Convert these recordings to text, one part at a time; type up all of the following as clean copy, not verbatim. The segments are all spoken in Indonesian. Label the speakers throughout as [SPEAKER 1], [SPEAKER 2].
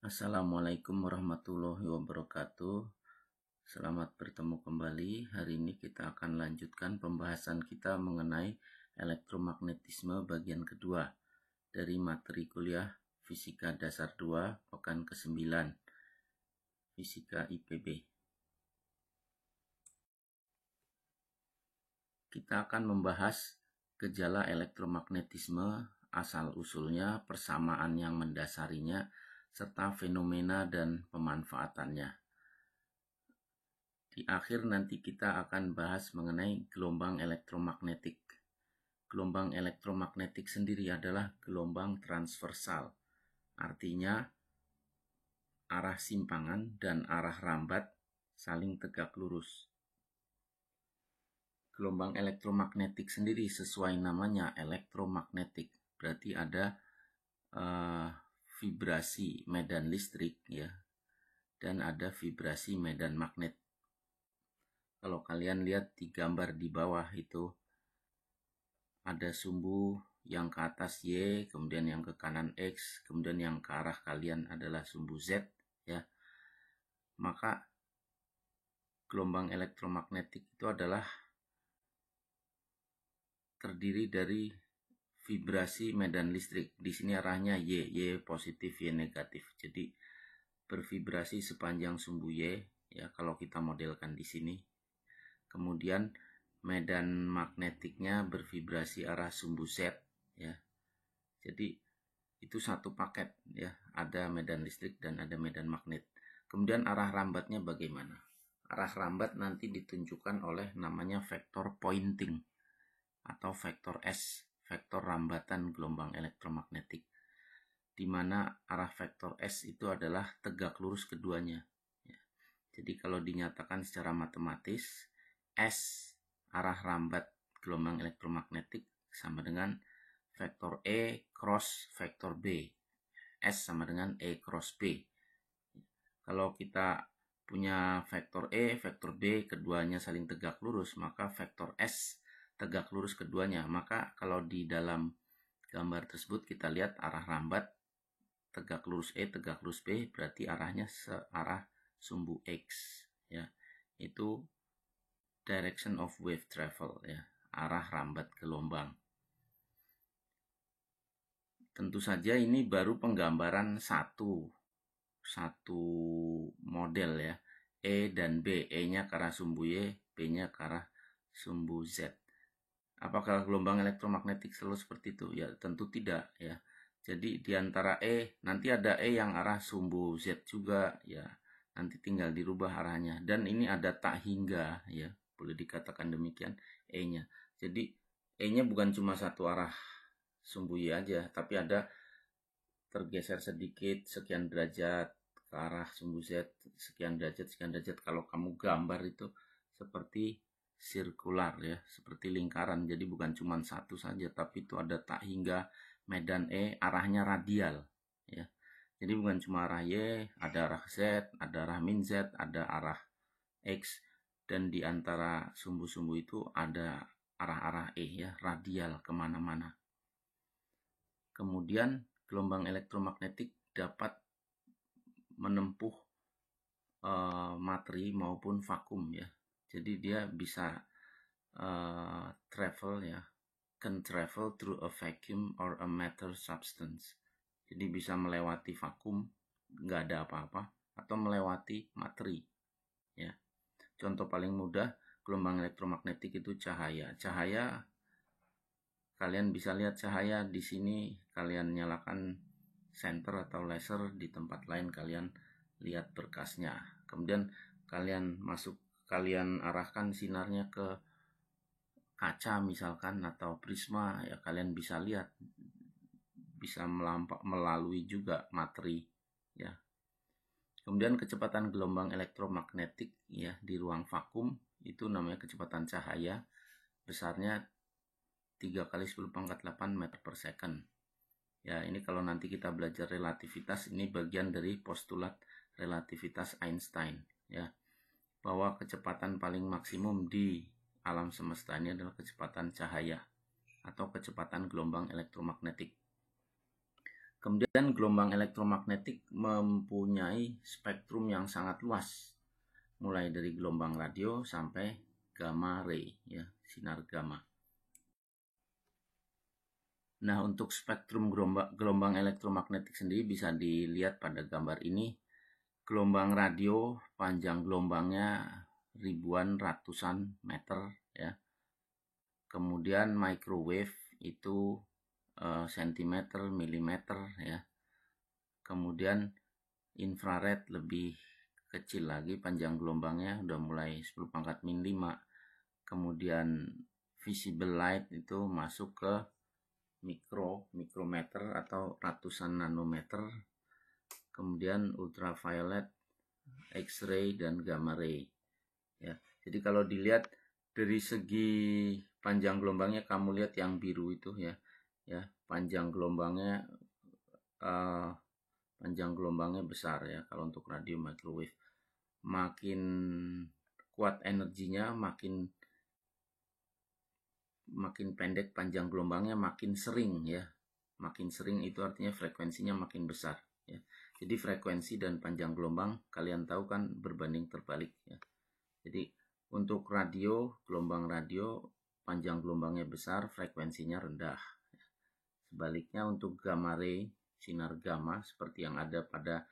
[SPEAKER 1] Assalamualaikum warahmatullahi wabarakatuh. Selamat bertemu kembali. Hari ini kita akan lanjutkan pembahasan kita mengenai elektromagnetisme bagian kedua dari materi kuliah Fisika Dasar 2 pekan ke-9 Fisika IPB. Kita akan membahas gejala elektromagnetisme, asal-usulnya, persamaan yang mendasarinya, serta fenomena dan pemanfaatannya. Di akhir nanti kita akan bahas mengenai gelombang elektromagnetik. Gelombang elektromagnetik sendiri adalah gelombang transversal. Artinya arah simpangan dan arah rambat saling tegak lurus. Gelombang elektromagnetik sendiri sesuai namanya elektromagnetik. Berarti ada vibrasi medan listrik ya, dan ada vibrasi medan magnet. Kalau kalian lihat di gambar di bawah itu ada sumbu yang ke atas Y, kemudian yang ke kanan X, kemudian yang ke arah kalian adalah sumbu Z ya. Maka gelombang elektromagnetik itu adalah terdiri dari vibrasi medan listrik. Di sini arahnya Y positif, Y negatif. Jadi bervibrasi sepanjang sumbu Y ya kalau kita modelkan di sini. Kemudian medan magnetiknya bervibrasi arah sumbu Z ya. Jadi itu satu paket ya, ada medan listrik dan ada medan magnet. Kemudian arah rambatnya bagaimana? Arah rambat nanti ditunjukkan oleh namanya vektor pointing atau vektor S, vektor rambatan gelombang elektromagnetik, di mana arah vektor S itu adalah tegak lurus keduanya ya. Jadi kalau dinyatakan secara matematis, S arah rambat gelombang elektromagnetik sama dengan vektor E cross vektor B. S sama dengan E cross B. Kalau kita punya vektor E, vektor B, keduanya saling tegak lurus, maka vektor S tegak lurus keduanya. Maka kalau di dalam gambar tersebut kita lihat arah rambat tegak lurus E, tegak lurus B, berarti arahnya searah sumbu X ya. Itu direction of wave travel ya, arah rambat gelombang. Tentu saja ini baru penggambaran satu model ya, E dan B. E-nya ke arah sumbu Y, B-nya ke arah sumbu Z. Apakah gelombang elektromagnetik selalu seperti itu? Ya tentu tidak ya. Jadi di antara E, nanti ada E yang arah sumbu Z juga ya. Nanti tinggal dirubah arahnya. Dan ini ada tak hingga ya, boleh dikatakan demikian E-nya. Jadi E-nya bukan cuma satu arah sumbu Y aja, tapi ada tergeser sedikit sekian derajat ke arah sumbu Z, sekian derajat. Kalau kamu gambar itu seperti sirkular ya, seperti lingkaran. Jadi bukan cuma satu saja, tapi itu ada tak hingga medan E, arahnya radial ya. Jadi bukan cuma arah Y, ada arah Z, ada arah min Z, ada arah X, dan di antara sumbu-sumbu itu ada arah-arah E ya, radial kemana-mana. Kemudian gelombang elektromagnetik dapat menempuh materi maupun vakum ya. Jadi dia bisa can travel through a vacuum or a matter substance. Jadi bisa melewati vakum, nggak ada apa-apa, atau melewati materi ya. Contoh paling mudah gelombang elektromagnetik itu cahaya. Cahaya, kalian bisa lihat cahaya di sini, kalian nyalakan senter atau laser, di tempat lain kalian lihat berkasnya. Kemudian kalian arahkan sinarnya ke kaca misalkan atau prisma ya, kalian bisa lihat, bisa melalui juga materi ya. Kemudian kecepatan gelombang elektromagnetik ya di ruang vakum itu namanya kecepatan cahaya, besarnya 3 × 10⁸ meter per second. Ya, ini kalau nanti kita belajar relativitas, ini bagian dari postulat relativitas Einstein ya, bahwa kecepatan paling maksimum di alam semesta ini adalah kecepatan cahaya atau kecepatan gelombang elektromagnetik. Kemudian gelombang elektromagnetik mempunyai spektrum yang sangat luas, mulai dari gelombang radio sampai gamma ray, ya, sinar gamma. Nah, untuk spektrum gelombang elektromagnetik sendiri bisa dilihat pada gambar ini. Gelombang radio panjang gelombangnya ribuan ratusan meter, ya. Kemudian microwave itu sentimeter, milimeter, ya. Kemudian infrared lebih kecil lagi, panjang gelombangnya udah mulai 10 pangkat min 5. Kemudian visible light itu masuk ke mikrometer atau ratusan nanometer. Kemudian ultraviolet, X-ray, dan gamma ray, ya. Jadi kalau dilihat dari segi panjang gelombangnya, kamu lihat yang biru itu, ya, panjang gelombangnya besar, ya. Kalau untuk radio microwave, makin kuat energinya, makin pendek panjang gelombangnya, makin sering, ya. Makin sering itu artinya frekuensinya makin besar, ya. Jadi frekuensi dan panjang gelombang kalian tahu kan berbanding terbalik, ya. Jadi untuk radio, gelombang radio panjang gelombangnya besar, frekuensinya rendah. Sebaliknya untuk gamma ray, sinar gamma seperti yang ada pada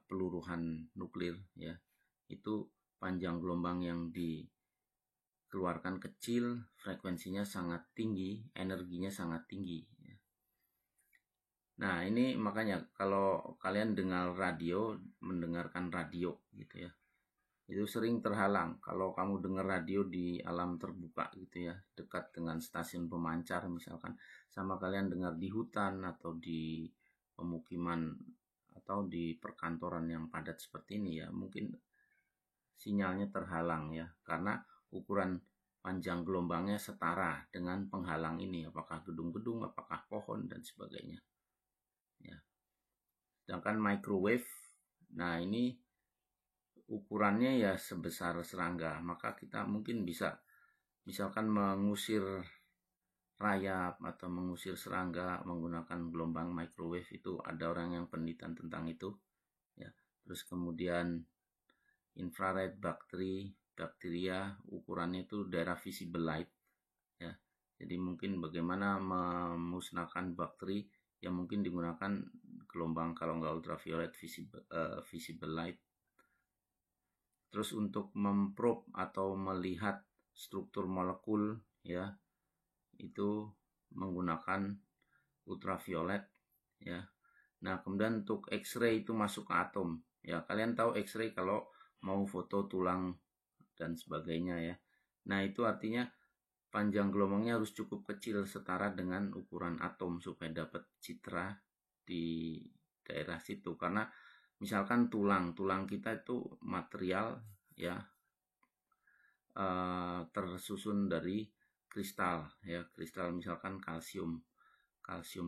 [SPEAKER 1] peluruhan nuklir, ya, itu panjang gelombang yang dikeluarkan kecil, frekuensinya sangat tinggi, energinya sangat tinggi, ya. Nah, ini makanya kalau kalian mendengarkan radio gitu, ya, itu sering terhalang kalau kamu dengar radio di alam terbuka gitu, ya, dekat dengan stasiun pemancar misalkan, sama kalian dengar di hutan atau di pemukiman atau di perkantoran yang padat seperti ini, ya, mungkin sinyalnya terhalang, ya, karena ukuran panjang gelombangnya setara dengan penghalang ini, apakah gedung-gedung, apakah pohon, dan sebagainya, ya. Sedangkan microwave, nah ini ukurannya ya sebesar serangga, maka kita mungkin bisa misalkan mengusir rayap atau mengusir serangga menggunakan gelombang microwave. Itu ada orang yang penelitian tentang itu, ya. Terus kemudian infrared bakteria ukurannya itu daerah visible light, ya. Jadi mungkin bagaimana memusnahkan bakteri yang mungkin digunakan gelombang, kalau nggak ultraviolet, visible light. Terus untuk memprobe atau melihat struktur molekul, ya, itu menggunakan ultraviolet, ya. Nah, kemudian untuk X-ray itu masuk ke atom, ya. Kalian tahu X-ray kalau mau foto tulang dan sebagainya, ya. Nah, itu artinya panjang gelombangnya harus cukup kecil, setara dengan ukuran atom supaya dapat citra di daerah situ. Karena misalkan tulang kita itu material, ya, tersusun dari kristal, ya, kristal misalkan kalsium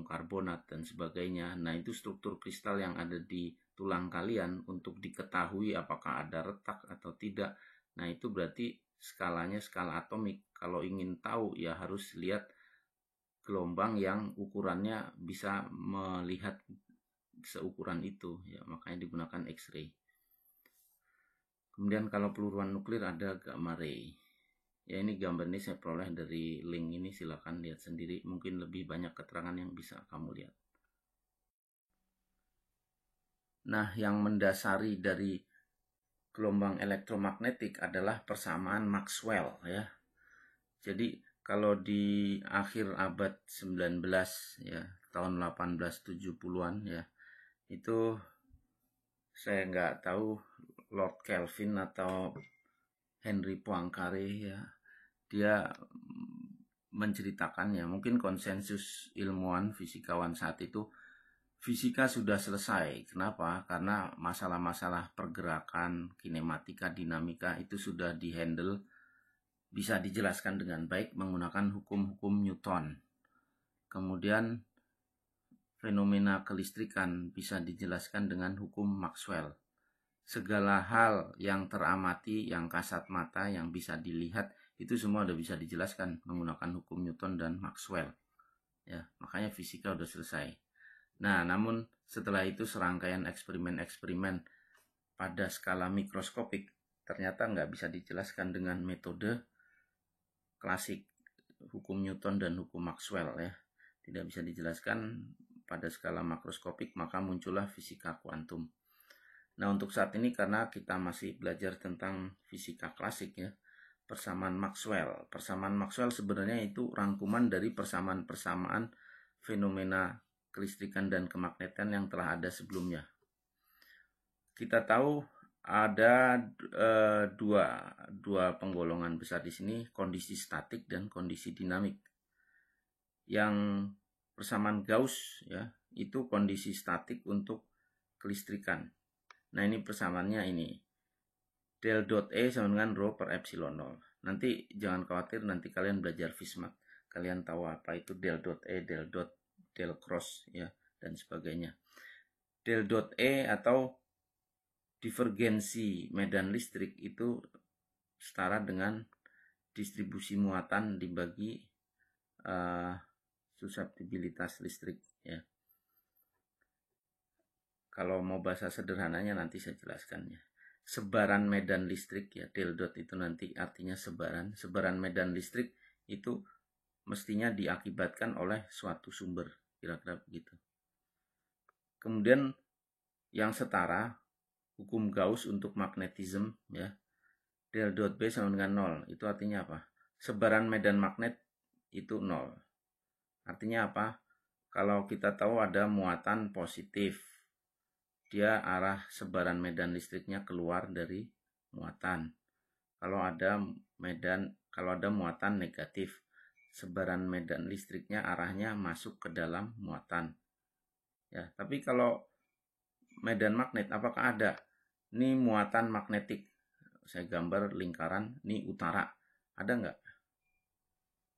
[SPEAKER 1] karbonat dan sebagainya. Nah, itu struktur kristal yang ada di tulang kalian untuk diketahui apakah ada retak atau tidak. Nah, itu berarti skalanya skala atomik. Kalau ingin tahu, ya harus lihat gelombang yang ukurannya bisa melihat seukuran itu, ya, makanya digunakan X-ray. Kemudian kalau peluruan nuklir ada gamma ray. Ya, ini gambar ini saya peroleh dari link ini, silakan lihat sendiri. Mungkin lebih banyak keterangan yang bisa kamu lihat. Nah, yang mendasari dari gelombang elektromagnetik adalah persamaan Maxwell, ya. Jadi kalau di akhir abad 19, ya, tahun 1870-an, ya, itu saya nggak tahu Lord Kelvin atau Henry Poincaré, ya, dia menceritakan, ya, mungkin konsensus ilmuwan fisikawan saat itu, fisika sudah selesai. Kenapa? Karena masalah-masalah pergerakan, kinematika, dinamika itu sudah dihandle, bisa dijelaskan dengan baik menggunakan hukum-hukum Newton. Kemudian fenomena kelistrikan bisa dijelaskan dengan hukum Maxwell. Segala hal yang teramati, yang kasat mata, yang bisa dilihat, itu semua sudah bisa dijelaskan menggunakan hukum Newton dan Maxwell, ya. Makanya fisika sudah selesai. Nah, namun setelah itu serangkaian eksperimen-eksperimen pada skala mikroskopik ternyata nggak bisa dijelaskan dengan metode klasik, hukum Newton dan hukum Maxwell ya. Tidak bisa dijelaskan pada skala makroskopik, maka muncullah fisika kuantum. Nah, untuk saat ini karena kita masih belajar tentang fisika klasik ya, persamaan Maxwell. Persamaan Maxwell sebenarnya itu rangkuman dari persamaan-persamaan fenomena kelistrikan dan kemagnetan yang telah ada sebelumnya. Kita tahu ada dua penggolongan besar di sini, kondisi statik dan kondisi dinamik. Yang persamaan Gauss ya, itu kondisi statik untuk kelistrikan. Nah, ini persamaannya ini. Del dot E sama dengan rho per epsilon 0. Nanti jangan khawatir, nanti kalian belajar Fismat. Kalian tahu apa itu del dot E, del dot, del cross ya, dan sebagainya. Del dot E atau divergensi medan listrik itu setara dengan distribusi muatan dibagi suseptibilitas listrik ya. Kalau mau bahasa sederhananya nanti saya jelaskan ya. Sebaran medan listrik ya, del dot itu nanti artinya sebaran. Sebaran medan listrik itu mestinya diakibatkan oleh suatu sumber, kira-kira begitu. Kemudian yang setara, hukum Gauss untuk magnetisme ya. Del dot B sama dengan 0. Itu artinya apa? Sebaran medan magnet itu 0. Artinya apa? Kalau kita tahu ada muatan positif, dia arah sebaran medan listriknya keluar dari muatan. Kalau ada muatan negatif, sebaran medan listriknya arahnya masuk ke dalam muatan. Ya, tapi kalau medan magnet apakah ada? Ini muatan magnetik. Saya gambar lingkaran, ini utara. Ada nggak?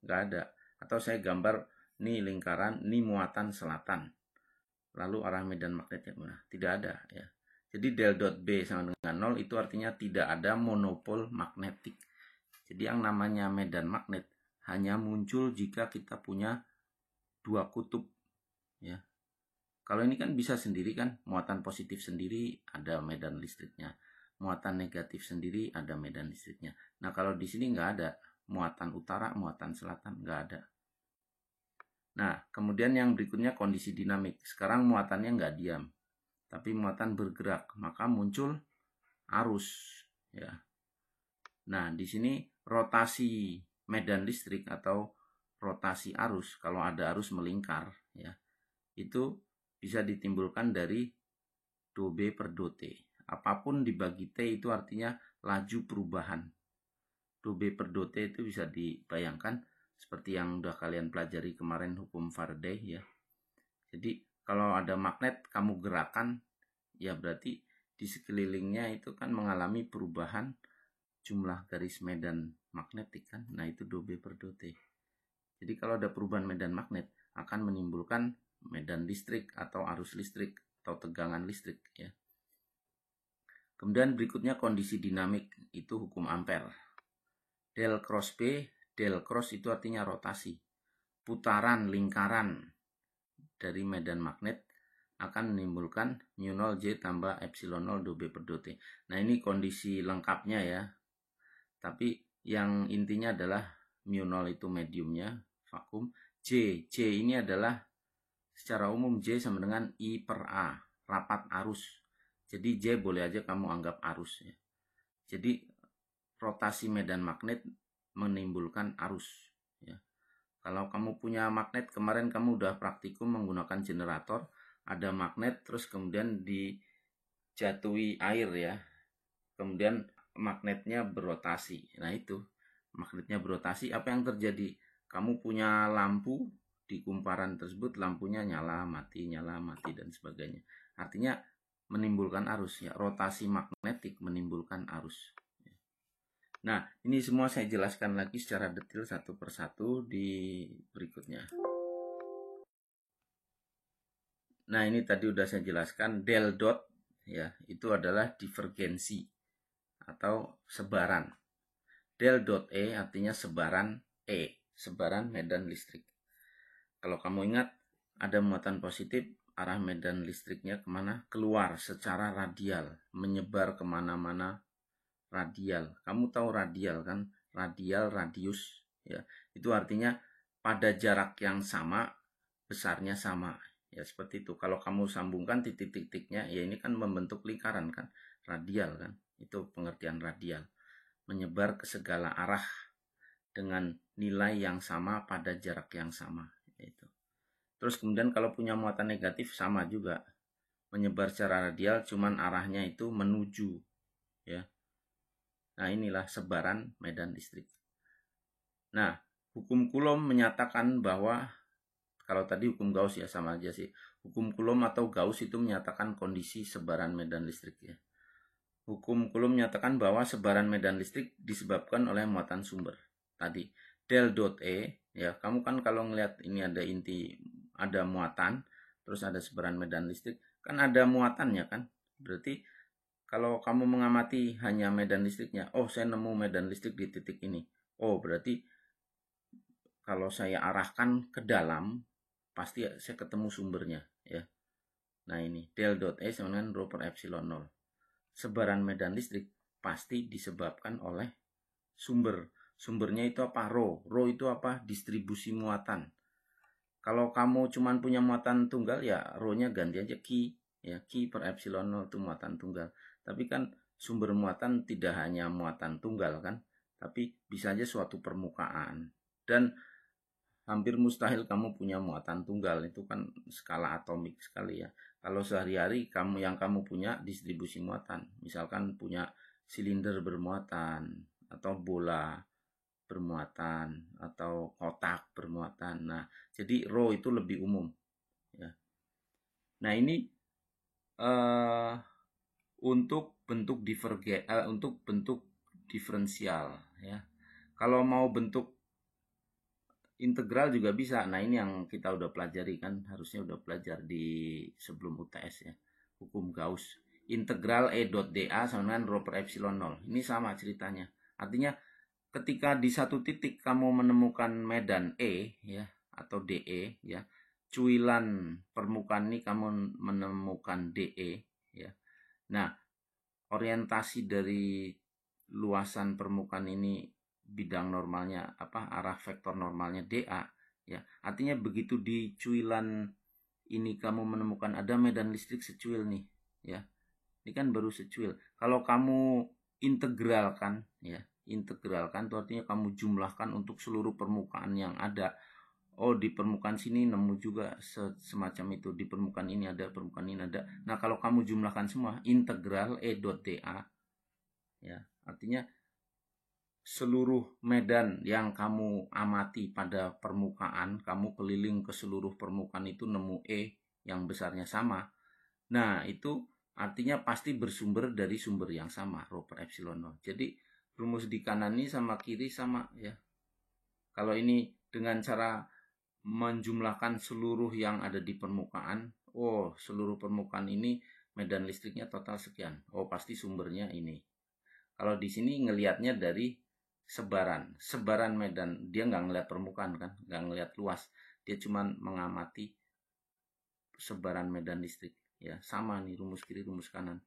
[SPEAKER 1] Nggak ada. Atau saya gambar ini lingkaran, ini muatan selatan. Lalu arah medan magnetnya mana? Tidak ada ya. Jadi del dot B sama dengan 0 itu artinya tidak ada monopol magnetik. Jadi yang namanya medan magnet hanya muncul jika kita punya dua kutub ya. Kalau ini kan bisa sendiri kan, muatan positif sendiri ada medan listriknya, muatan negatif sendiri ada medan listriknya. Nah, kalau di sini nggak ada muatan utara, muatan selatan, nggak ada. Nah, kemudian yang berikutnya kondisi dinamik. Sekarang muatannya nggak diam, tapi muatan bergerak, maka muncul arus ya. Nah, di sini rotasi medan listrik atau rotasi arus, kalau ada arus melingkar ya, itu bisa ditimbulkan dari do B per do T. Apapun dibagi T itu artinya laju perubahan. Do B per do T itu bisa dibayangkan seperti yang udah kalian pelajari kemarin hukum Faraday ya. Jadi kalau ada magnet kamu gerakan, ya berarti di sekelilingnya itu kan mengalami perubahan jumlah garis medan magnetik kan. Nah, itu do B per do T. Jadi kalau ada perubahan medan magnet akan menimbulkan medan listrik atau arus listrik atau tegangan listrik ya. Kemudian berikutnya kondisi dinamik, itu hukum Ampere. Del cross B, del cross itu artinya rotasi. Putaran lingkaran dari medan magnet akan menimbulkan mu 0 J tambah epsilon 0 do B per do T. Nah, ini kondisi lengkapnya ya. Tapi yang intinya adalah mu 0 itu mediumnya, vakum. J ini adalah secara umum J sama dengan I per A, rapat arus. Jadi J boleh aja kamu anggap arus ya. Jadi rotasi medan magnet menimbulkan arus ya. Kalau kamu punya magnet, kemarin kamu udah praktikum menggunakan generator, ada magnet terus kemudian dijatuhi air ya. Kemudian magnetnya berotasi. Nah, itu magnetnya berotasi, apa yang terjadi? Kamu punya lampu, di kumparan tersebut lampunya nyala mati dan sebagainya. Artinya menimbulkan arus ya, rotasi magnetik menimbulkan arus. Nah, ini semua saya jelaskan lagi secara detail satu persatu di berikutnya. Nah, ini tadi udah saya jelaskan, del dot ya, itu adalah divergensi atau sebaran. Del dot E artinya sebaran sebaran medan listrik. Kalau kamu ingat, ada muatan positif, arah medan listriknya kemana? Keluar secara radial, menyebar kemana-mana radial. Kamu tahu radial kan? Radial, radius, ya. Itu artinya pada jarak yang sama, besarnya sama. Ya seperti itu. Kalau kamu sambungkan titik-titiknya, ya ini kan membentuk lingkaran kan? Radial kan? Itu pengertian radial. Menyebar ke segala arah dengan nilai yang sama pada jarak yang sama. Itu. Terus kemudian kalau punya muatan negatif sama juga, menyebar secara radial, cuman arahnya itu menuju, ya. Nah inilah sebaran medan listrik. Nah hukum Coulomb menyatakan bahwa, kalau tadi hukum Gauss ya sama aja sih, hukum Coulomb atau Gauss itu menyatakan kondisi sebaran medan listrik ya. Hukum Coulomb menyatakan bahwa sebaran medan listrik disebabkan oleh muatan sumber. Tadi del dot E ya, kamu kan kalau ngelihat ini ada ada muatan, terus ada sebaran medan listrik, kan ada muatannya kan. Berarti kalau kamu mengamati hanya medan listriknya, oh saya nemu medan listrik di titik ini. Oh berarti kalau saya arahkan ke dalam, pasti saya ketemu sumbernya ya. Nah ini del dot E sama dengan rho per epsilon 0. Sebaran medan listrik pasti disebabkan oleh sumber. Sumbernya itu apa? Rho. Rho itu apa? Distribusi muatan. Kalau kamu cuma punya muatan tunggal ya rho-nya ganti aja Q. Ya, Q per epsilon 0 itu muatan tunggal. Tapi kan sumber muatan tidak hanya muatan tunggal kan, tapi bisa aja suatu permukaan. Dan hampir mustahil kamu punya muatan tunggal, itu kan skala atomik sekali ya. Kalau sehari-hari kamu punya distribusi muatan, misalkan punya silinder bermuatan atau bola bermuatan atau kotak bermuatan. Nah, jadi rho itu lebih umum ya. Nah, ini untuk bentuk diferensial ya. Kalau mau bentuk integral juga bisa. Nah, ini yang kita udah pelajari kan, harusnya udah belajar di sebelum UTS ya. Hukum Gauss. Integral E dot dA sama dengan rho per epsilon 0. Ini sama ceritanya. Artinya ketika di satu titik kamu menemukan medan E ya atau DE ya, cuilan permukaan ini kamu menemukan DE ya. Nah, orientasi dari luasan permukaan ini bidang normalnya arah vektor normalnya dA ya. Artinya begitu di cuilan ini kamu menemukan ada medan listrik secuil nih ya. Ini kan baru secuil. Kalau kamu integralkan ya, integralkan itu artinya kamu jumlahkan untuk seluruh permukaan yang ada. Oh di permukaan sini nemu juga semacam itu, di permukaan ini ada, permukaan ini ada. Nah kalau kamu jumlahkan semua, integral E dot dA ya, artinya seluruh medan yang kamu amati pada permukaan, kamu keliling ke seluruh permukaan itu nemu E yang besarnya sama. Nah itu artinya pasti bersumber dari sumber yang sama, rho per epsilon 0. Jadi rumus di kanan ini sama kiri sama ya. Kalau ini dengan cara menjumlahkan seluruh yang ada di permukaan, oh seluruh permukaan ini medan listriknya total sekian. Oh pasti sumbernya ini. Kalau di sini ngelihatnya dari sebaran medan, dia nggak ngelihat permukaan kan, nggak ngelihat luas, dia cuma mengamati sebaran medan listrik ya. Sama nih rumus kiri rumus kanan,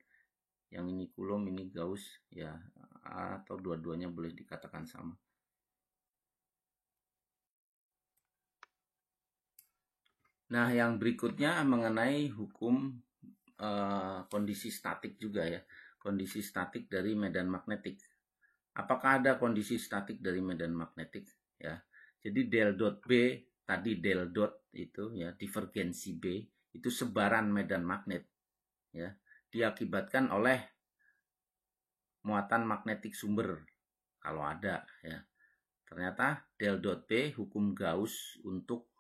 [SPEAKER 1] yang ini Coulomb ini Gauss ya, atau dua-duanya boleh dikatakan sama. Nah yang berikutnya mengenai hukum kondisi statik juga ya, kondisi statik dari medan magnetik. Apakah ada kondisi statik dari medan magnetik ya? Jadi del dot B tadi, del dot itu ya, divergensi B itu sebaran medan magnet ya, diakibatkan oleh muatan magnetik sumber kalau ada ya. Ternyata del dot B hukum Gauss untuk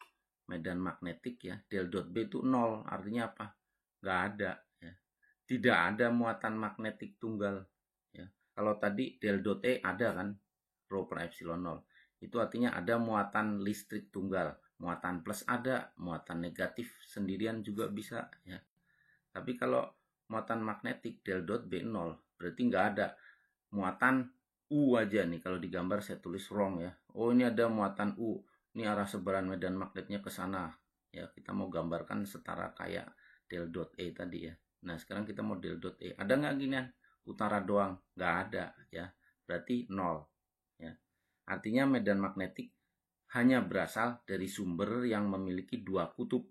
[SPEAKER 1] medan magnetik ya, del dot B itu 0, artinya apa? Nggak ada ya. Tidak ada muatan magnetik tunggal ya. Kalau tadi del dot E ada kan, rho per epsilon 0. Itu artinya ada muatan listrik tunggal. Muatan plus ada, muatan negatif sendirian juga bisa ya. Tapi kalau muatan magnetik del dot B 0, berarti nggak ada muatan U aja nih. Kalau digambar saya tulis wrong ya. Oh ini ada muatan U. Ini arah sebaran medan magnetnya ke sana. Ya kita mau gambarkan setara kayak del dot E tadi ya. Nah, sekarang kita mau del dot E. Ada nggak ginian? Utara doang? Nggak ada ya. Berarti 0 ya. Artinya medan magnetik hanya berasal dari sumber yang memiliki dua kutub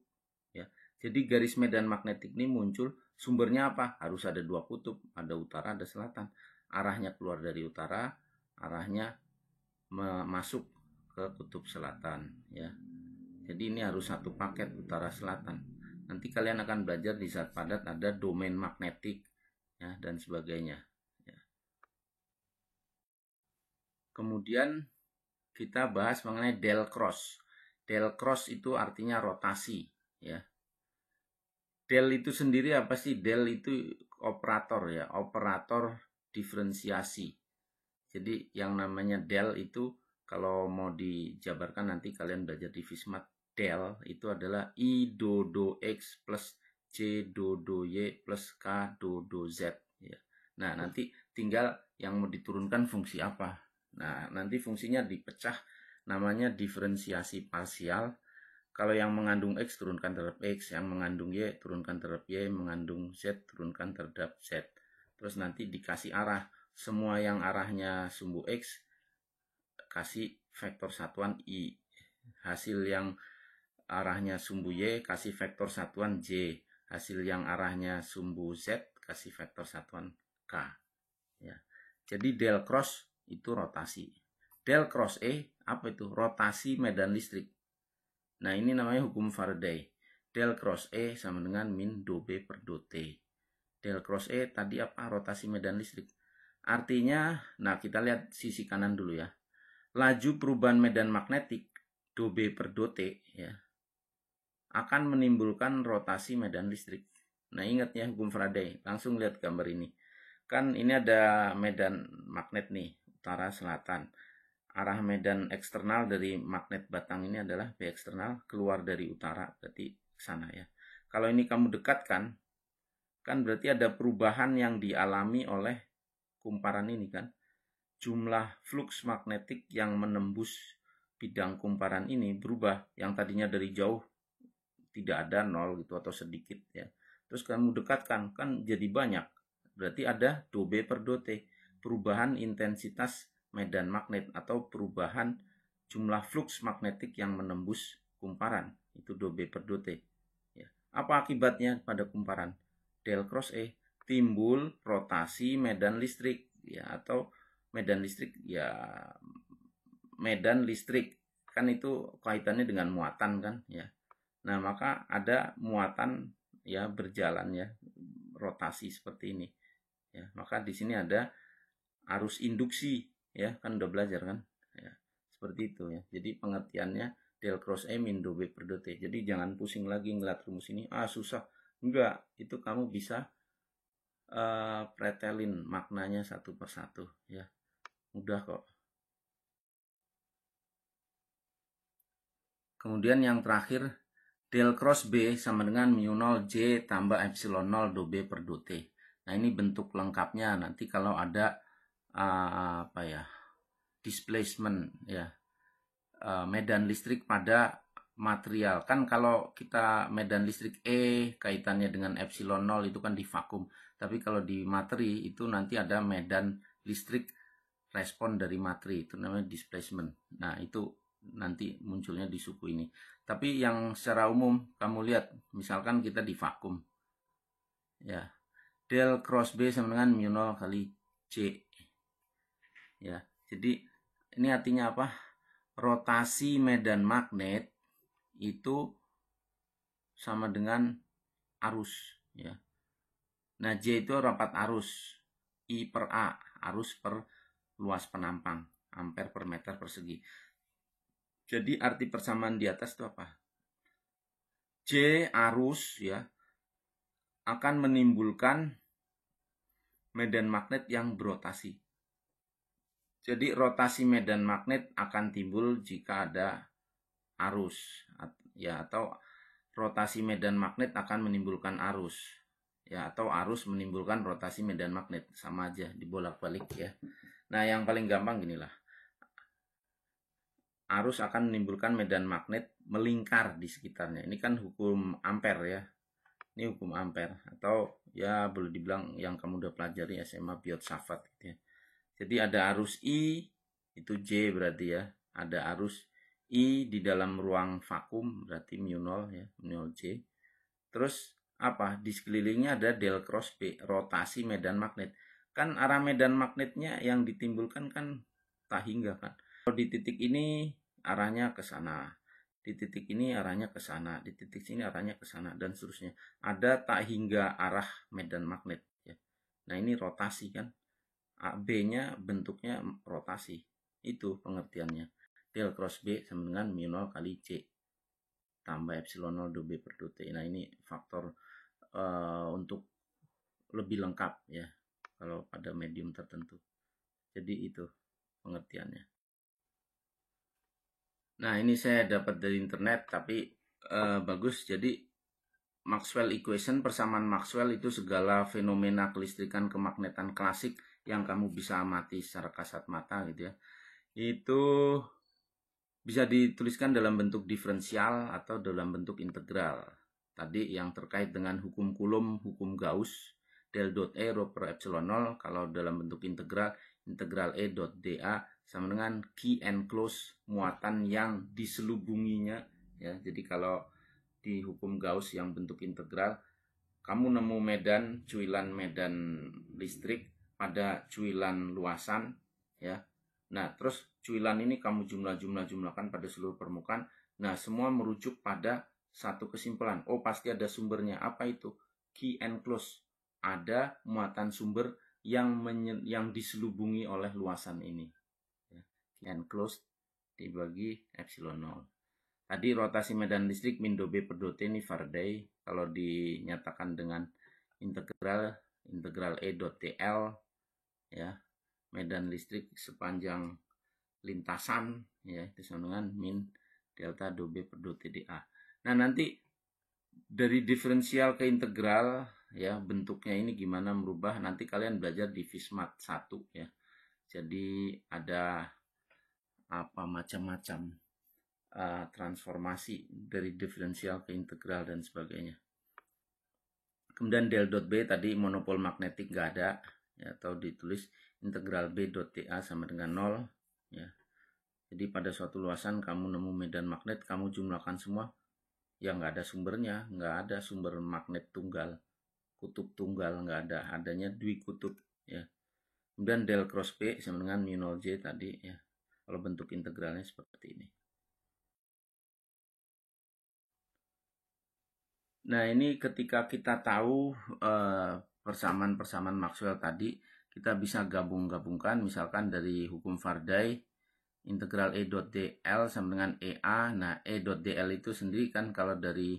[SPEAKER 1] ya. Jadi garis medan magnetik ini muncul, sumbernya apa? Harus ada dua kutub, ada utara, ada selatan. Arahnya keluar dari utara, arahnya masuk ke kutub selatan ya. Jadi ini harus satu paket utara selatan. Nanti kalian akan belajar di zat padat ada domain magnetik ya dan sebagainya ya. Kemudian kita bahas mengenai del cross. Del cross itu artinya rotasi ya. Del itu sendiri apa sih? Del itu operator ya, operator diferensiasi. Jadi yang namanya del itu kalau mau dijabarkan nanti kalian belajar di Fismat. Del itu adalah I do X plus C do Y plus K do Z ya. Nah, nanti tinggal yang mau diturunkan fungsi apa. Nah, nanti fungsinya dipecah namanya diferensiasi parsial. Kalau yang mengandung X turunkan terhadap X, yang mengandung Y turunkan terhadap Y, mengandung Z turunkan terhadap Z. Terus nanti dikasih arah. Semua yang arahnya sumbu X kasih vektor satuan I. Hasil yang arahnya sumbu Y kasih vektor satuan J. Hasil yang arahnya sumbu Z kasih vektor satuan K. Ya. Jadi del cross itu rotasi. Del cross E apa itu? Rotasi medan listrik. Nah, ini namanya hukum Faraday. Del cross E sama dengan min do B per do T. Del cross E tadi apa? Rotasi medan listrik. Artinya, nah kita lihat sisi kanan dulu ya. Laju perubahan medan magnetik do B per do T ya akan menimbulkan rotasi medan listrik. Nah, ingat ya hukum Faraday. Langsung lihat gambar ini. Kan ini ada medan magnet nih, utara selatan. Arah medan eksternal dari magnet batang ini adalah B eksternal, keluar dari utara, berarti ke sana ya. Kalau ini kamu dekatkan, kan berarti ada perubahan yang dialami oleh kumparan ini kan. Jumlah flux magnetik yang menembus bidang kumparan ini berubah, yang tadinya dari jauh tidak ada 0 gitu atau sedikit ya. Terus kamu dekatkan, kan jadi banyak. Berarti ada do B per do T, perubahan intensitas medan magnet atau perubahan jumlah flux magnetik yang menembus kumparan. Itu do B per do T. Ya. Apa akibatnya pada kumparan? Del cross E timbul rotasi medan listrik ya, atau medan listrik ya, medan listrik kan itu kaitannya dengan muatan kan ya. Nah, maka ada muatan ya berjalan ya, rotasi seperti ini. Ya, maka di sini ada arus induksi ya, kan udah belajar kan? Ya, seperti itu ya. Jadi pengertiannya del cross E min do B per do T. Jadi jangan pusing lagi ngeliat rumus ini, susah. Enggak, itu kamu bisa pretelin maknanya satu persatu ya. Mudah kok. Kemudian yang terakhir, del cross B sama dengan mu 0 J tambah epsilon 0 do B per do T. Nah, ini bentuk lengkapnya nanti kalau ada apa ya, displacement ya, medan listrik pada material. Kan kalau kita medan listrik E kaitannya dengan epsilon 0 itu kan di vakum. Tapi kalau di materi itu nanti ada medan listrik respon dari materi, itu namanya displacement. Nah, itu nanti munculnya di suku ini. Tapi yang secara umum kamu lihat, misalkan kita di vakum ya, del cross B sama dengan mu 0 kali C ya. Jadi ini artinya apa? Rotasi medan magnet itu sama dengan arus ya. Nah, J itu rapat arus, I per A, arus per luas penampang, ampere per meter persegi. Jadi arti persamaan di atas itu apa? J arus ya akan menimbulkan medan magnet yang berotasi. Jadi rotasi medan magnet akan timbul jika ada arus ya, atau rotasi medan magnet akan menimbulkan arus ya, atau arus menimbulkan rotasi medan magnet, sama aja dibolak-balik ya. Nah, yang paling gampang ginilah. Arus akan menimbulkan medan magnet melingkar di sekitarnya. Ini kan hukum ampere ya. Ini hukum ampere, atau ya boleh dibilang yang kamu udah pelajari SMA Biot-Savart gitu ya. Jadi ada arus I, itu J berarti ya. Ada arus I di dalam ruang vakum, berarti mu 0 ya, mu 0 J. Terus apa? Di sekelilingnya ada del cross B, rotasi medan magnet. Kan arah medan magnetnya yang ditimbulkan kan tak hingga kan. Kalau di titik ini arahnya ke sana, di titik ini arahnya ke sana, di titik sini arahnya ke sana, dan seterusnya. Ada tak hingga arah medan magnet ya. Nah ini rotasi kan. B-nya bentuknya rotasi. Itu pengertiannya. Del cross B sama dengan mu 0 kali C tambah epsilon 0 dB per dot. Nah ini faktor untuk lebih lengkap ya kalau pada medium tertentu. Jadi itu pengertiannya. Nah ini saya dapat dari internet tapi bagus. Jadi Maxwell equation, persamaan Maxwell itu segala fenomena kelistrikan kemagnetan klasik yang kamu bisa amati secara kasat mata gitu ya. Itu bisa dituliskan dalam bentuk diferensial atau dalam bentuk integral. Tadi yang terkait dengan hukum Coulomb, hukum Gauss, del dot E rho per epsilon 0, kalau dalam bentuk integral, integral E dot dA sama dengan key enclosed, muatan yang diselubunginya ya. Jadi kalau di hukum Gauss yang bentuk integral, kamu nemu medan, cuilan medan listrik pada cuilan luasan ya. Nah, terus cuilan ini kamu jumlahkan pada seluruh permukaan. Nah, semua merujuk pada satu kesimpulan. Oh, pasti ada sumbernya. Apa itu? Key enclosed. Ada muatan sumber yang diselubungi oleh luasan ini. Key enclosed dibagi epsilon 0. Tadi rotasi medan listrik min do B per do T ini Faraday. Kalau dinyatakan dengan integral E dot TL ya, medan listrik sepanjang lintasan ya itu sama dengan min delta do B per do T dA. Nah, nanti dari diferensial ke integral ya, bentuknya ini gimana merubah, nanti kalian belajar di Fismat 1 ya. Jadi ada apa macam-macam transformasi dari diferensial ke integral dan sebagainya. Kemudian del dot B tadi monopol magnetik nggak ada ya, atau ditulis integral B dot TA sama dengan 0 ya. Jadi pada suatu luasan kamu nemu medan magnet, kamu jumlahkan semua, ya nggak ada sumbernya, nggak ada sumber magnet tunggal, kutub tunggal nggak ada, adanya dwikutub ya. Kemudian del cross B sama dengan mu 0 J tadi ya. Kalau bentuk integralnya seperti ini. Nah, ini ketika kita tahu persamaan-persamaan Maxwell tadi, kita bisa gabung-gabungkan misalkan dari hukum Faraday, integral E dot dl sama dengan EA. Nah, E dot dl itu sendiri kan kalau dari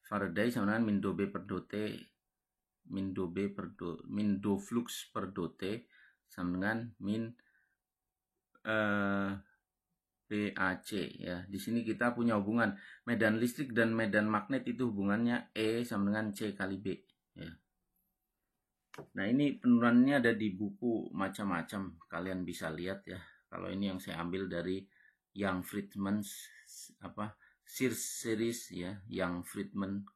[SPEAKER 1] Faraday sama dengan min do B per do T, min do flux per do T sama dengan min BAC ya. Di sini kita punya hubungan medan listrik dan medan magnet, itu hubungannya E sama dengan C kali B ya. Nah, ini penurunannya ada di buku macam-macam, kalian bisa lihat ya. Kalau ini yang saya ambil dari Young-Friedman series ya, Young-Friedman.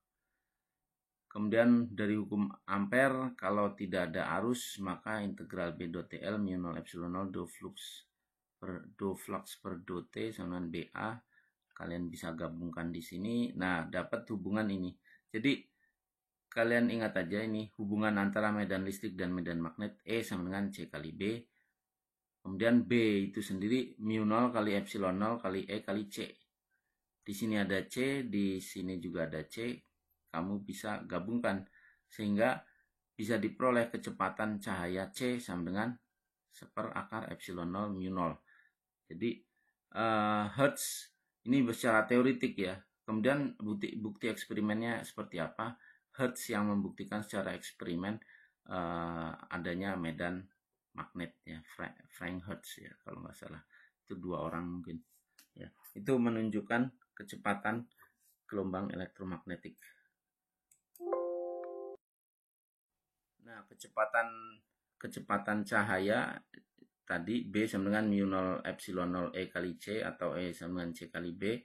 [SPEAKER 1] Kemudian dari hukum ampere, kalau tidak ada arus maka integral B dot TL mu 0 epsilon 0 do flux per do T sama dengan BA. Kalian bisa gabungkan di sini. Nah, dapat hubungan ini. Jadi kalian ingat aja ini hubungan antara medan listrik dan medan magnet, E sama dengan C kali B. Kemudian B itu sendiri mu 0 kali epsilon 0 kali E kali C. Di sini ada C, di sini juga ada C. Kamu bisa gabungkan sehingga bisa diperoleh kecepatan cahaya C sama dengan 1/akar epsilon 0 mu 0. Jadi Hertz ini secara teoritik ya. Kemudian bukti eksperimennya seperti apa? Hertz yang membuktikan secara eksperimen adanya medan magnet ya, Frank Hertz ya kalau nggak salah. Itu 2 orang mungkin ya. Itu menunjukkan kecepatan gelombang elektromagnetik. Nah, kecepatan cahaya tadi B sama dengan mu 0 epsilon 0 E kali C atau E sama dengan C kali B.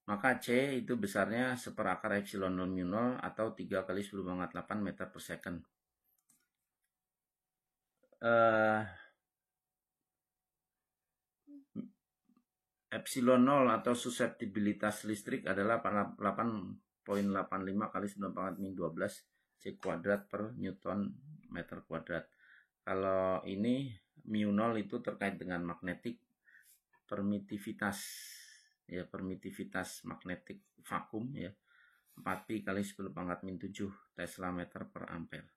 [SPEAKER 1] maka C itu besarnya 1/akar epsilon 0 mu 0 atau 3 kali 10⁸ meter per second. Epsilon 0 atau suseptibilitas listrik adalah 8,85 kali 10⁻12 C kuadrat per Newton meter kuadrat. Kalau ini mu 0 itu terkait dengan magnetik, permitivitas ya, permitivitas magnetik vakum ya, 4pi kali 10⁻7 Tesla meter per ampere.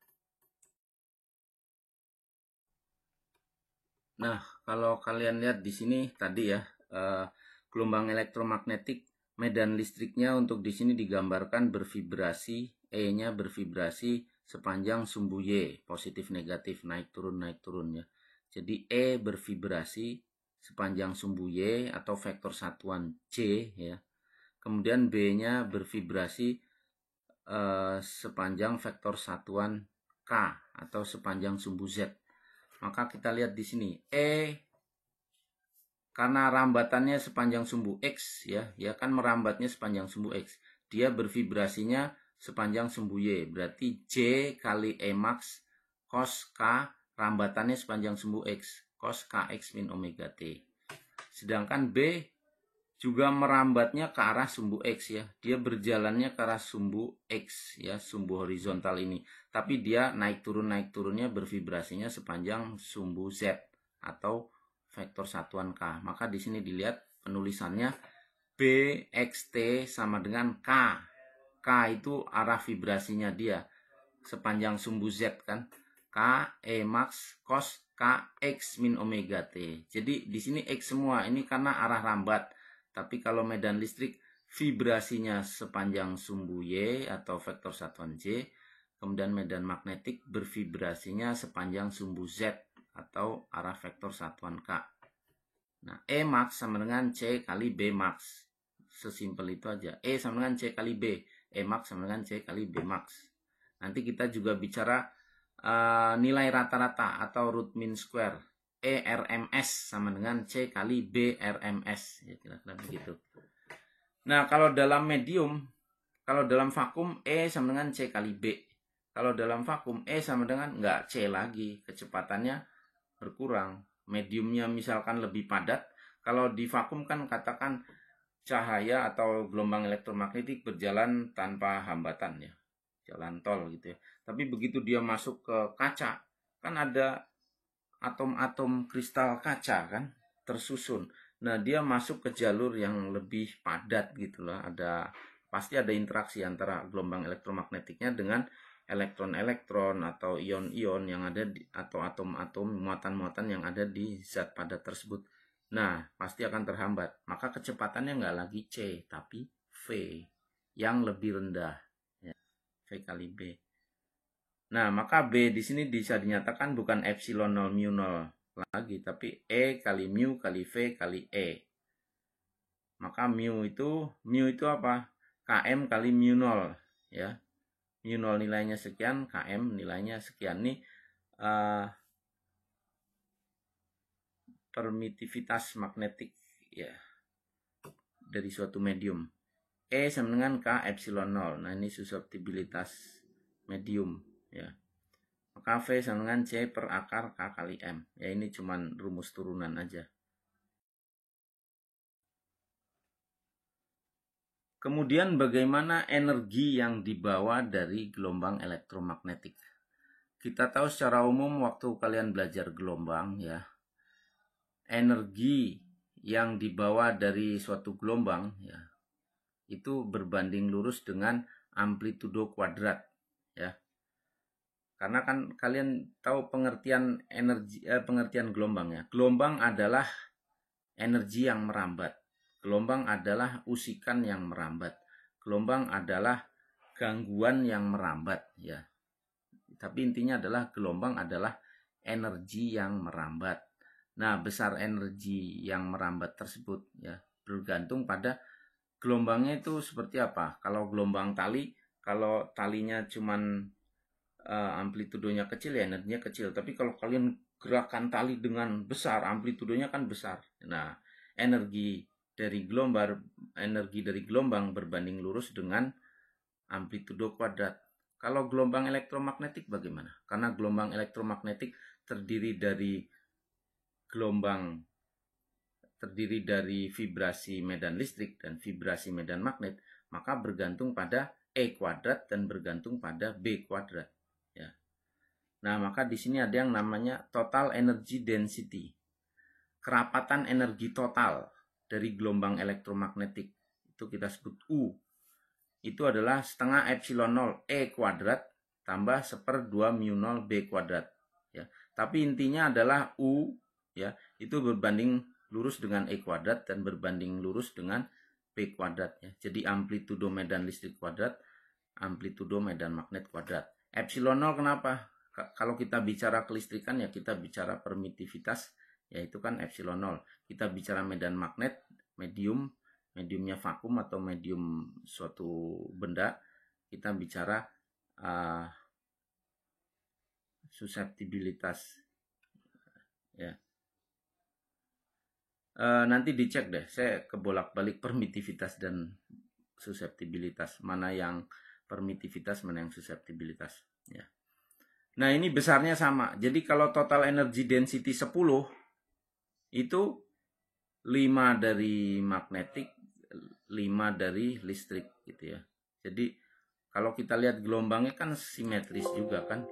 [SPEAKER 1] Nah, kalau kalian lihat di sini tadi ya, gelombang elektromagnetik, medan listriknya untuk di sini digambarkan bervibrasi, E-nya bervibrasi sepanjang sumbu Y, positif negatif, naik turun ya. Jadi E bervibrasi sepanjang sumbu Y atau vektor satuan C ya. Kemudian B-nya bervibrasi sepanjang vektor satuan K atau sepanjang sumbu Z. Maka kita lihat di sini E karena rambatannya sepanjang sumbu X ya kan merambatnya sepanjang sumbu X. Dia bervibrasinya sepanjang sumbu Y. Berarti J kali E max cos K rambatannya sepanjang sumbu X. Cos KX min omega T. Sedangkan B juga merambatnya ke arah sumbu X ya. Dia berjalannya ke arah sumbu X ya, sumbu horizontal ini. Tapi dia naik turunnya bervibrasinya sepanjang sumbu Z atau vektor satuan K. Maka di sini dilihat penulisannya BXT sama dengan K. K itu arah vibrasinya dia sepanjang sumbu Z kan. K E max cos KX min omega T. Jadi di sini X semua, ini karena arah rambat. Tapi kalau medan listrik vibrasinya sepanjang sumbu Y atau vektor satuan J. Kemudian medan magnetik bervibrasinya sepanjang sumbu Z atau arah vektor satuan K. Nah, E max sama dengan C kali B max. Sesimpel itu aja. E sama dengan C kali B. E max sama dengan C kali B max. Nanti kita juga bicara nilai rata-rata atau root mean square. E RMS sama dengan C kali B RMS. Ya, kira-kira begitu. Nah, kalau dalam medium, kalau dalam vakum E sama dengan C kali B. Kalau dalam vakum E sama dengan enggak C lagi, kecepatannya berkurang. Mediumnya misalkan lebih padat. Kalau di vakum kan katakan cahaya atau gelombang elektromagnetik berjalan tanpa hambatan ya. Jalan tol gitu ya. Tapi begitu dia masuk ke kaca, kan ada atom-atom kristal kaca kan tersusun. Nah, dia masuk ke jalur yang lebih padat gitu loh. Pasti ada interaksi antara gelombang elektromagnetiknya dengan elektron-elektron atau ion-ion yang ada di, atau atom-atom muatan-muatan yang ada di zat padat tersebut. Nah, pasti akan terhambat. Maka kecepatannya nggak lagi C, tapi V yang lebih rendah. Ya, V kali B. Nah, maka B di sini bisa dinyatakan bukan epsilon 0 mu 0 lagi, tapi E kali mu kali V kali E. Maka mu itu apa? Km kali mu 0 ya. Mu 0 nilainya sekian, Km nilainya sekian. Nih permitivitas magnetik ya dari suatu medium. E sama dengan K epsilon 0. Nah, ini susceptibilitas medium ya. Maka V sama dengan C per akar K kali M. Ya, ini cuman rumus turunan aja. Kemudian bagaimana energi yang dibawa dari gelombang elektromagnetik? Kita tahu secara umum waktu kalian belajar gelombang ya, energi yang dibawa dari suatu gelombang ya, itu berbanding lurus dengan amplitudo kuadrat ya. Karena kan kalian tahu pengertian pengertian gelombang ya. Gelombang adalah energi yang merambat. Gelombang adalah usikan yang merambat. Gelombang adalah gangguan yang merambat ya. Tapi intinya adalah gelombang adalah energi yang merambat. Nah, besar energi yang merambat tersebut ya bergantung pada gelombangnya itu seperti apa. Kalau gelombang tali, kalau talinya cuman amplitudonya kecil ya energinya kecil. Tapi kalau kalian gerakan tali dengan besar, amplitudonya kan besar. Nah, energi energi dari gelombang berbanding lurus dengan amplitudo kuadrat. Kalau gelombang elektromagnetik bagaimana? Karena gelombang elektromagnetik terdiri dari vibrasi medan listrik dan vibrasi medan magnet, maka bergantung pada E kuadrat dan bergantung pada B kuadrat. Ya. Nah, maka di sini ada yang namanya total energy density. Kerapatan energi total dari gelombang elektromagnetik. Itu kita sebut U. Itu adalah setengah epsilon 0 E kuadrat tambah 1/2 mu 0 B kuadrat. Ya. Tapi intinya adalah U ya, itu berbanding lurus dengan E kuadrat dan berbanding lurus dengan B kuadrat ya. Jadi amplitudo medan listrik kuadrat, amplitudo medan magnet kuadrat. Epsilon 0 kenapa? Kalau kita bicara kelistrikan ya kita bicara permitivitas, yaitu kan epsilon 0. Kita bicara medan magnet, mediumnya vakum atau medium suatu benda, kita bicara suseptibilitas ya. Nanti dicek deh, saya kebolak-balik permitivitas dan suseptibilitas, mana yang permitivitas, mana yang suseptibilitas ya. Nah, ini besarnya sama. Jadi kalau total energy density 10 itu 5 dari magnetik, 5 dari listrik gitu ya. Jadi kalau kita lihat gelombangnya kan simetris juga kan.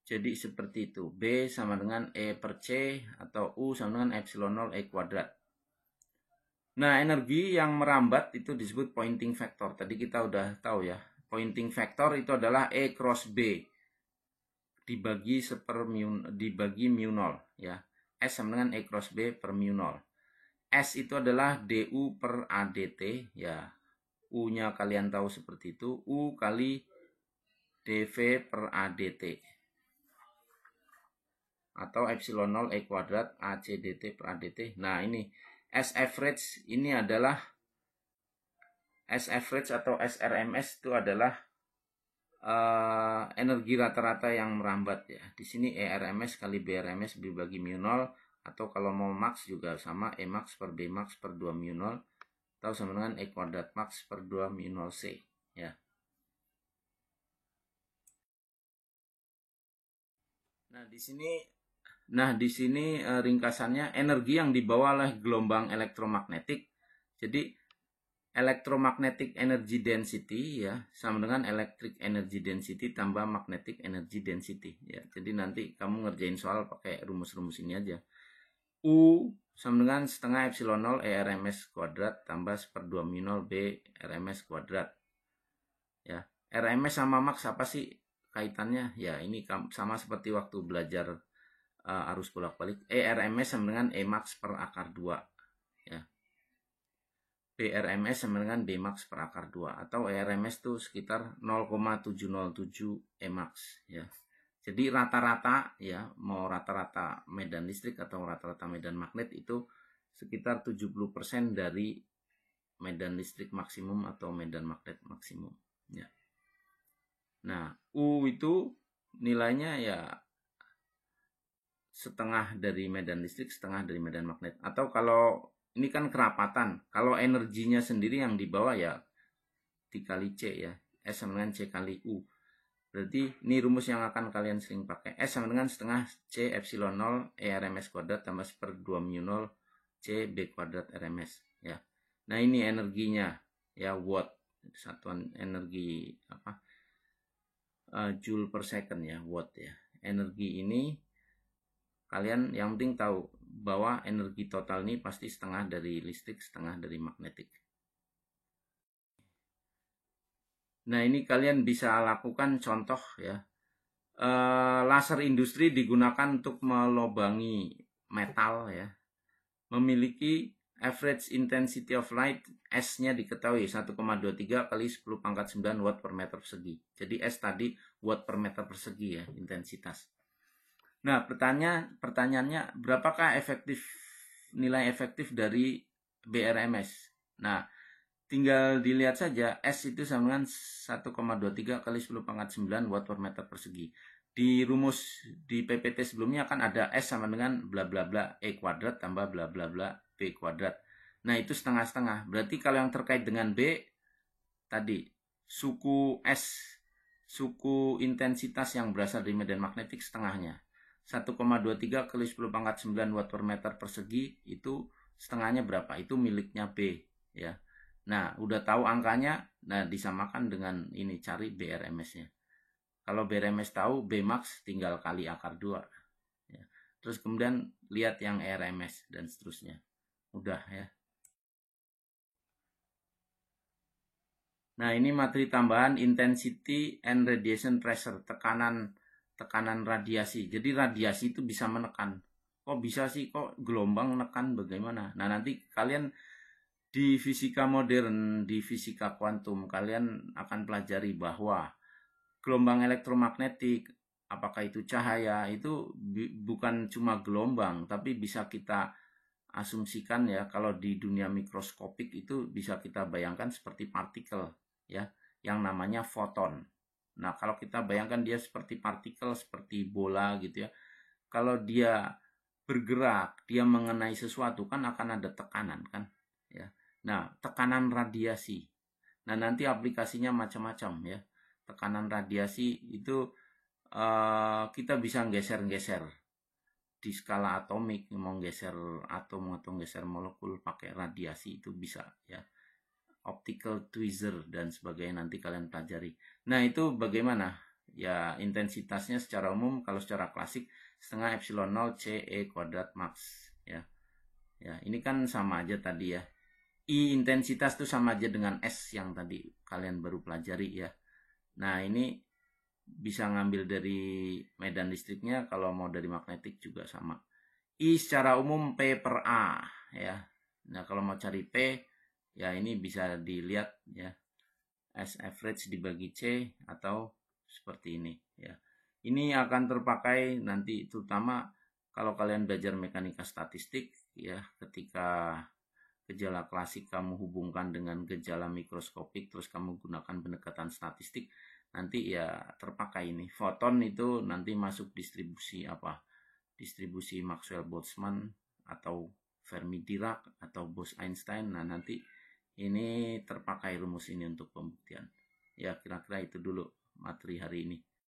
[SPEAKER 1] Jadi seperti itu. B sama dengan E per C atau U sama dengan epsilon 0 E kuadrat. Nah, energi yang merambat itu disebut pointing factor. Tadi kita udah tahu ya. Pointing factor itu adalah E cross B dibagi mu 0 ya. S sama dengan E cross B per mu 0. S itu adalah DU per ADT ya. U-nya kalian tahu seperti itu. U kali dV per ADT. Atau epsilon 0 E kuadrat AC dt per ADT. Nah, ini S average ini adalah S average atau SRMS itu adalah energi rata-rata yang merambat ya. Di sini ERMS kali BRMS dibagi mu 0, atau kalau mau max juga sama E max per B max per 2 mu 0 atau sama dengan E kuadrat max per 2 mu 0 C ya. Nah, di sini ringkasannya energi yang dibawa oleh gelombang elektromagnetik. Jadi electromagnetic energy density ya sama dengan electric energy density tambah magnetic energy density ya. Jadi nanti kamu ngerjain soal pakai rumus-rumus ini aja. U sama dengan setengah epsilon 0 E RMS kuadrat tambah 1/2 mu 0 B RMS kuadrat. Ya, RMS sama max apa sih kaitannya? Ya, ini sama seperti waktu belajar arus bolak-balik. RMS sama dengan E max per akar 2 ya. BRMS sama dengan B max per akar 2 atau ERMS itu sekitar 0,707 E max ya. Jadi rata-rata ya, mau rata-rata medan listrik atau rata-rata medan magnet itu sekitar 70% dari medan listrik maksimum atau medan magnet maksimum ya. Nah, U itu nilainya ya setengah dari medan listrik, setengah dari medan magnet. Atau kalau ini kan kerapatan, kalau energinya sendiri yang dibawa ya dikali C ya, S sama dengan C kali U. Berarti ini rumus yang akan kalian sering pakai. S sama dengan setengah C epsilon 0 E RMS kuadrat tambah 1/2 mu 0 C B kuadrat RMS ya. Nah, ini energinya ya, watt, satuan energi apa, joule per second ya, watt ya. Energi ini kalian yang penting tahu bahwa energi total ini pasti setengah dari listrik, setengah dari magnetik. Nah, ini kalian bisa lakukan contoh ya. Laser industri digunakan untuk melobangi metal ya. Memiliki average intensity of light, S-nya diketahui 1,23 kali 10⁻⁹ watt per meter persegi. Jadi S tadi watt per meter persegi ya, intensitas. Nah, pertanyaannya berapakah nilai efektif dari BRMS? Nah, tinggal dilihat saja S itu sama dengan 1,23 kali 10⁻⁹ watt per meter persegi. di rumus di PPT sebelumnya kan ada S sama dengan bla bla bla E kuadrat tambah bla bla bla B kuadrat. Nah, itu setengah-setengah. Berarti kalau yang terkait dengan B tadi, suku S, suku intensitas yang berasal dari medan magnetik setengahnya. 1,23 kali 10 pangkat 9 watt per meter persegi, itu setengahnya berapa? Itu miliknya B, ya. Nah, udah tahu angkanya, nah disamakan dengan ini, cari BRMS-nya. Kalau BRMS tahu, Bmax tinggal kali akar 2. Ya. Terus kemudian lihat yang RMS dan seterusnya. Udah ya. Nah, ini materi tambahan intensity and radiation pressure, tekanan radiasi. Jadi radiasi itu bisa menekan. Kok bisa sih, kok gelombang menekan bagaimana? Nah, nanti kalian di fisika modern, di fisika kuantum, kalian akan pelajari bahwa gelombang elektromagnetik, apakah itu cahaya, itu bukan cuma gelombang, tapi bisa kita asumsikan ya, kalau di dunia mikroskopik itu bisa kita bayangkan seperti partikel ya, yang namanya foton. Nah, kalau kita bayangkan dia seperti partikel, seperti bola gitu ya, kalau dia bergerak, dia mengenai sesuatu kan akan ada tekanan kan ya. Nah, tekanan radiasi. Nah, nanti aplikasinya macam-macam ya. Tekanan radiasi itu kita bisa geser-geser di skala atomik, mau geser atom atau geser molekul pakai radiasi itu bisa ya. Optical tweezer dan sebagainya nanti kalian pelajari. Nah, itu bagaimana? Ya, intensitasnya secara umum kalau secara klasik setengah epsilon 0 C E kuadrat max ya. Ya, ini kan sama aja tadi ya. I intensitas itu sama aja dengan S yang tadi kalian baru pelajari ya. Nah, ini bisa ngambil dari medan listriknya, kalau mau dari magnetik juga sama. I secara umum P per A ya. Nah, kalau mau cari P ya ini bisa dilihat ya. S average dibagi C atau seperti ini ya. Ini akan terpakai nanti terutama kalau kalian belajar mekanika statistik ya, ketika gejala klasik kamu hubungkan dengan gejala mikroskopik terus kamu gunakan pendekatan statistik, nanti ya terpakai ini. Foton itu nanti masuk distribusi apa? Distribusi Maxwell-Boltzmann atau Fermi-Dirac atau Bose-Einstein. Nah, nanti ini terpakai rumus ini untuk pembuktian. Ya, kira-kira itu dulu materi hari ini.